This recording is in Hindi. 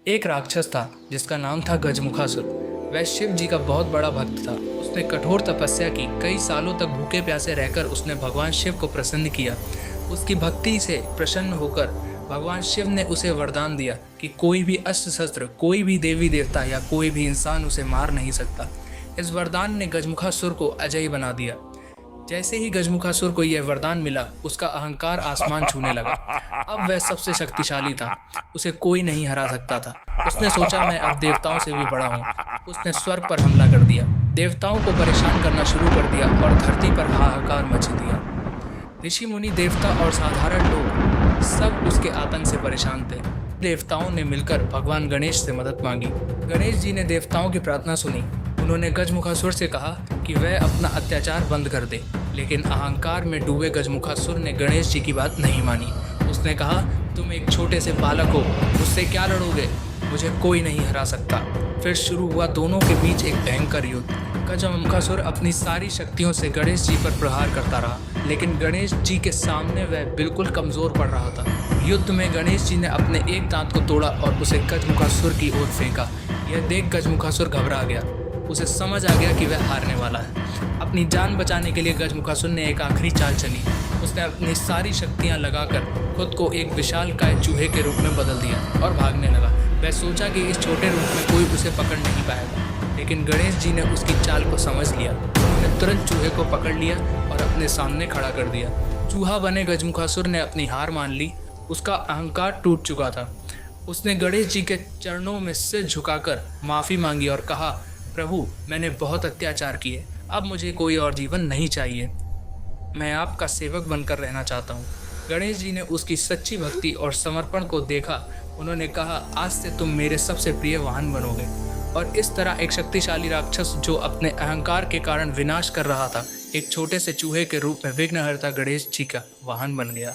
एक राक्षस था जिसका नाम था गजमुखासुर। वह शिव जी का बहुत बड़ा भक्त था। उसने कठोर तपस्या की। कई सालों तक भूखे प्यासे रहकर उसने भगवान शिव को प्रसन्न किया। उसकी भक्ति से प्रसन्न होकर भगवान शिव ने उसे वरदान दिया कि कोई भी अस्त्र शस्त्र, कोई भी देवी देवता या कोई भी इंसान उसे मार नहीं सकता। इस वरदान ने गजमुखासुर को अजयी बना दिया। जैसे ही गजमुखासुर को यह वरदान मिला, उसका अहंकार आसमान छूने लगा। अब वह सबसे शक्तिशाली था। उसे कोई नहीं हरा सकता था। उसने सोचा, मैं अब देवताओं से भी बड़ा हूँ। उसने स्वर्ग पर हमला कर दिया, देवताओं को परेशान करना शुरू कर दिया और धरती पर हाहाकार मचा दिया। ऋषि मुनि, देवता और साधारण लोग सब उसके आतंक से परेशान थे। देवताओं ने मिलकर भगवान गणेश से मदद मांगी। गणेश जी ने देवताओं की प्रार्थना सुनी। उन्होंने गजमुखासुर से कहा कि वह अपना अत्याचार बंद कर दे, लेकिन अहंकार में डूबे गजमुखासुर ने गणेश जी की बात नहीं मानी। उसने कहा, तुम एक छोटे से बालक हो, मुझसे क्या लड़ोगे? मुझे कोई नहीं हरा सकता। फिर शुरू हुआ दोनों के बीच एक भयंकर युद्ध। गजमुखासुर अपनी सारी शक्तियों से गणेश जी पर प्रहार करता रहा, लेकिन गणेश जी के सामने वह बिल्कुल कमज़ोर पड़ रहा था। युद्ध में गणेश जी ने अपने एक दांत को तोड़ा और उसे गजमुखासुर की ओर फेंका। यह देख गजमुखासुर घबरा गया। उसे समझ आ गया कि वह हारने वाला है। अपनी जान बचाने के लिए गजमुखासुर ने एक आखिरी चाल चली। उसने अपनी सारी शक्तियां लगाकर खुद को एक विशालकाय चूहे के रूप में बदल दिया और भागने लगा। वह सोचा कि इस छोटे रूप में कोई उसे पकड़ नहीं पाएगा, लेकिन गणेश जी ने उसकी चाल को समझ लिया। उन्होंने तुरंत चूहे को पकड़ लिया और अपने सामने खड़ा कर दिया। चूहा बने गजमुखासुर ने अपनी हार मान ली। उसका अहंकार टूट चुका था। उसने गणेश जी के चरणों में सिर झुकाकर माफ़ी मांगी और कहा, प्रभु, मैंने बहुत अत्याचार किए। अब मुझे कोई और जीवन नहीं चाहिए। मैं आपका सेवक बनकर रहना चाहता हूँ। गणेश जी ने उसकी सच्ची भक्ति और समर्पण को देखा। उन्होंने कहा, आज से तुम मेरे सबसे प्रिय वाहन बनोगे। और इस तरह एक शक्तिशाली राक्षस जो अपने अहंकार के कारण विनाश कर रहा था, एक छोटे से चूहे के रूप में विघ्नहर्ता गणेश जी का वाहन बन गया।